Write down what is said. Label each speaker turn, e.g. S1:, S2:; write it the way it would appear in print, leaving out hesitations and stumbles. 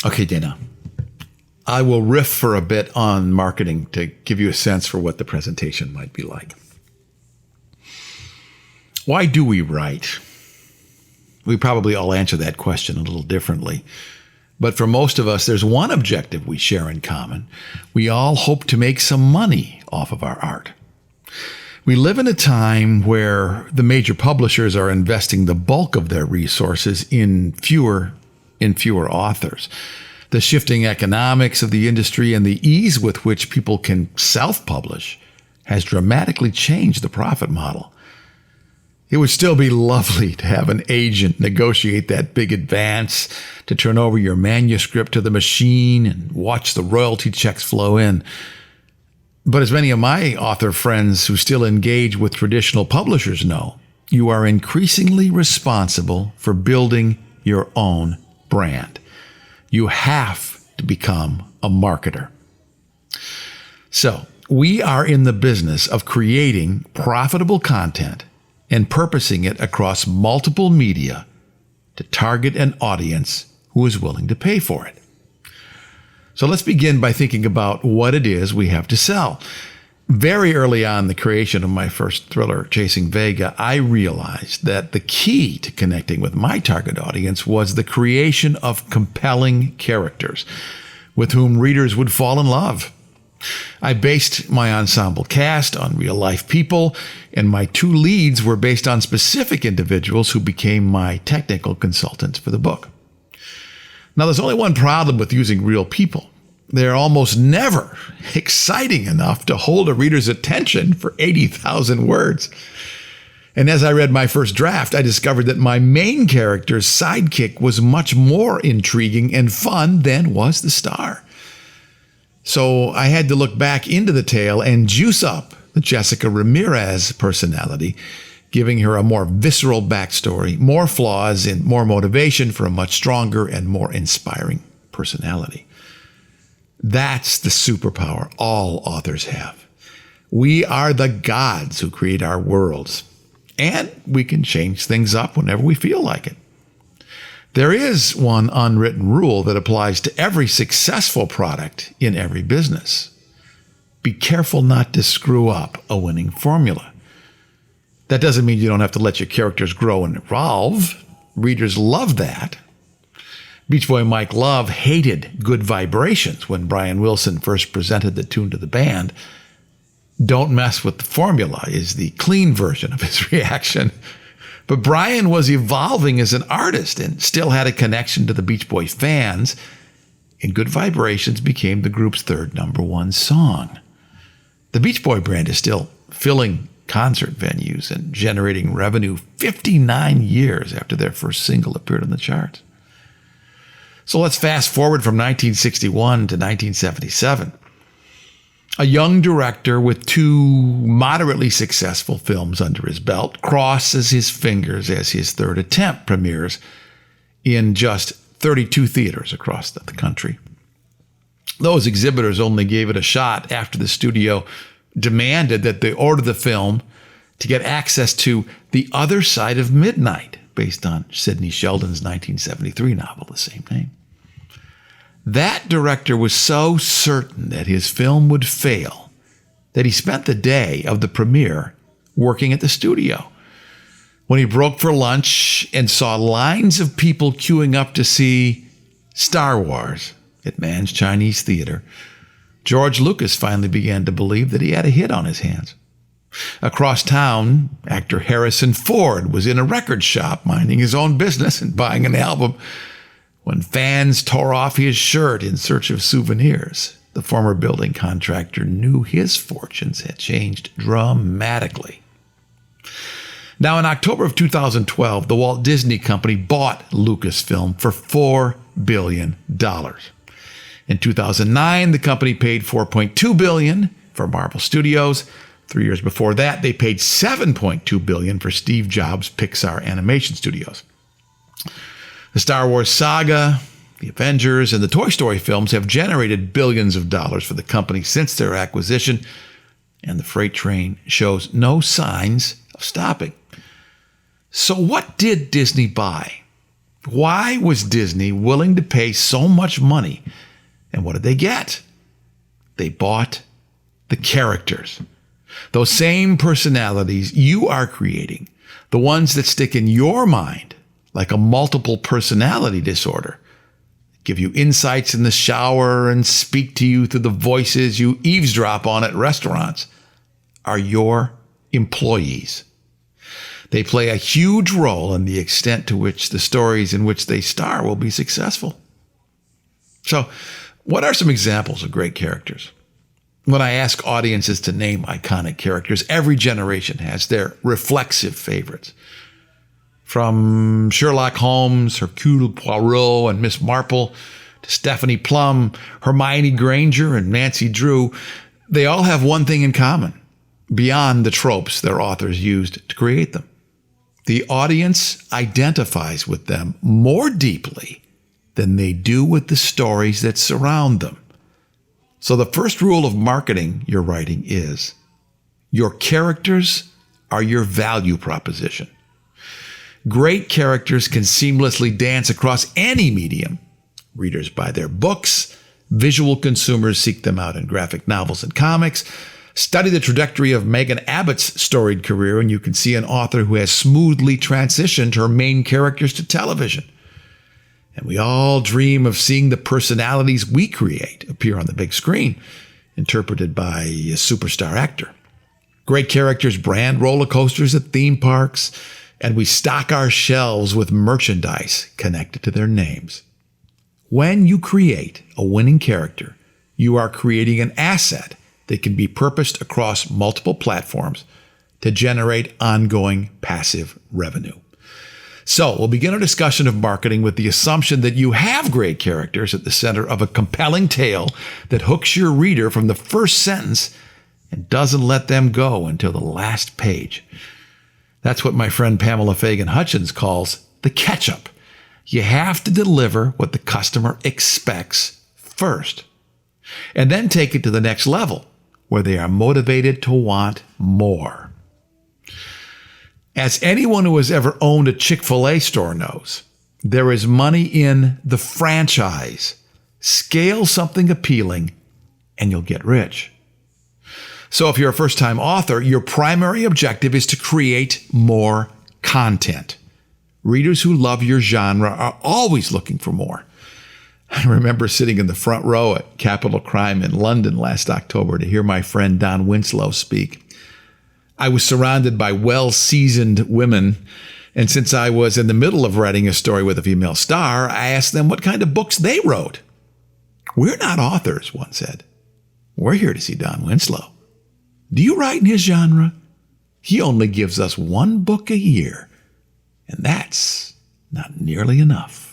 S1: Okay, Dana. I will riff for a bit on marketing to give you a sense for what the presentation might be like. Why do we write? We probably all answer that question a little differently. But for most of us, there's one objective we share in common. We all hope to make some money off of our art. We live in a time where the major publishers are investing the bulk of their resources in fewer authors. The shifting economics of the industry and the ease with which people can self-publish has dramatically changed the profit model. It would still be lovely to have an agent negotiate that big advance, to turn over your manuscript to the machine and watch the royalty checks flow in. But as many of my author friends who still engage with traditional publishers know, you are increasingly responsible for building your own brand. You have to become a marketer. So, we are in the business of creating profitable content and purposing it across multiple media to target an audience who is willing to pay for it. So let's begin by thinking about what it is we have to sell. Very early on in the creation of my first thriller, Chasing Vega, I realized that the key to connecting with my target audience was the creation of compelling characters with whom readers would fall in love. I based my ensemble cast on real-life people, and my two leads were based on specific individuals who became my technical consultants for the book. Now, there's only one problem with using real people. They're almost never exciting enough to hold a reader's attention for 80,000 words. And as I read my first draft, I discovered that my main character's sidekick was much more intriguing and fun than was the star. So I had to look back into the tale and juice up the Jessica Ramirez personality, giving her a more visceral backstory, more flaws, and more motivation for a much stronger and more inspiring personality. That's the superpower all authors have. We are the gods who create our worlds, and we can change things up whenever we feel like it. There is one unwritten rule that applies to every successful product in every business. Be careful not to screw up a winning formula. That doesn't mean you don't have to let your characters grow and evolve. Readers love that. Beach Boy Mike Love hated Good Vibrations when Brian Wilson first presented the tune to the band. Don't mess with the formula is the clean version of his reaction. But Brian was evolving as an artist and still had a connection to the Beach Boys fans, and Good Vibrations became the group's third number one song. The Beach Boy brand is still filling concert venues and generating revenue 59 years after their first single appeared on the charts. So let's fast forward from 1961 to 1977. A young director with two moderately successful films under his belt crosses his fingers as his third attempt premieres in just 32 theaters across the country. Those exhibitors only gave it a shot after the studio demanded that they order the film to get access to The Other Side of Midnight, based on Sidney Sheldon's 1973 novel, the same name. That director was so certain that his film would fail that he spent the day of the premiere working at the studio. When he broke for lunch and saw lines of people queuing up to see Star Wars at Mann's Chinese Theater, George Lucas finally began to believe that he had a hit on his hands. Across town, actor Harrison Ford was in a record shop minding his own business and buying an album when fans tore off his shirt in search of souvenirs. The former building contractor knew his fortunes had changed dramatically. Now, in October of 2012, the Walt Disney Company bought Lucasfilm for $4 billion. In 2009, the company paid $4.2 billion for Marvel Studios. 3 years before that, they paid $7.2 billion for Steve Jobs' Pixar Animation Studios. The Star Wars saga, the Avengers, and the Toy Story films have generated billions of dollars for the company since their acquisition, and the freight train shows no signs of stopping. So what did Disney buy? Why was Disney willing to pay so much money? And what did they get? They bought the characters. Those same personalities you are creating, the ones that stick in your mind like a multiple personality disorder, give you insights in the shower and speak to you through the voices you eavesdrop on at restaurants, are your employees. They play a huge role in the extent to which the stories in which they star will be successful. So, what are some examples of great characters? When I ask audiences to name iconic characters, every generation has their reflexive favorites. From Sherlock Holmes, Hercule Poirot, and Miss Marple, to Stephanie Plum, Hermione Granger, and Nancy Drew, they all have one thing in common, beyond the tropes their authors used to create them. The audience identifies with them more deeply than they do with the stories that surround them. So the first rule of marketing you're writing is, your characters are your value proposition. Great characters can seamlessly dance across any medium. Readers buy their books, visual consumers seek them out in graphic novels and comics. Study the trajectory of Megan Abbott's storied career, and you can see an author who has smoothly transitioned her main characters to television. And we all dream of seeing the personalities we create appear on the big screen, interpreted by a superstar actor. Great characters brand roller coasters at theme parks, and we stock our shelves with merchandise connected to their names. When you create a winning character, you are creating an asset that can be purposed across multiple platforms to generate ongoing passive revenue. So we'll begin our discussion of marketing with the assumption that you have great characters at the center of a compelling tale that hooks your reader from the first sentence and doesn't let them go until the last page. That's what my friend Pamela Fagan Hutchins calls the catch-up. You have to deliver what the customer expects first, and then take it to the next level, where they are motivated to want more. As anyone who has ever owned a Chick-fil-A store knows, there is money in the franchise. Scale something appealing, and you'll get rich. So if you're a first-time author, your primary objective is to create more content. Readers who love your genre are always looking for more. I remember sitting in the front row at Capital Crime in London last October to hear my friend Don Winslow speak. I was surrounded by well-seasoned women, and since I was in the middle of writing a story with a female star, I asked them what kind of books they wrote. "We're not authors," one said. "We're here to see Don Winslow. Do you write in his genre? He only gives us one book a year, and that's not nearly enough."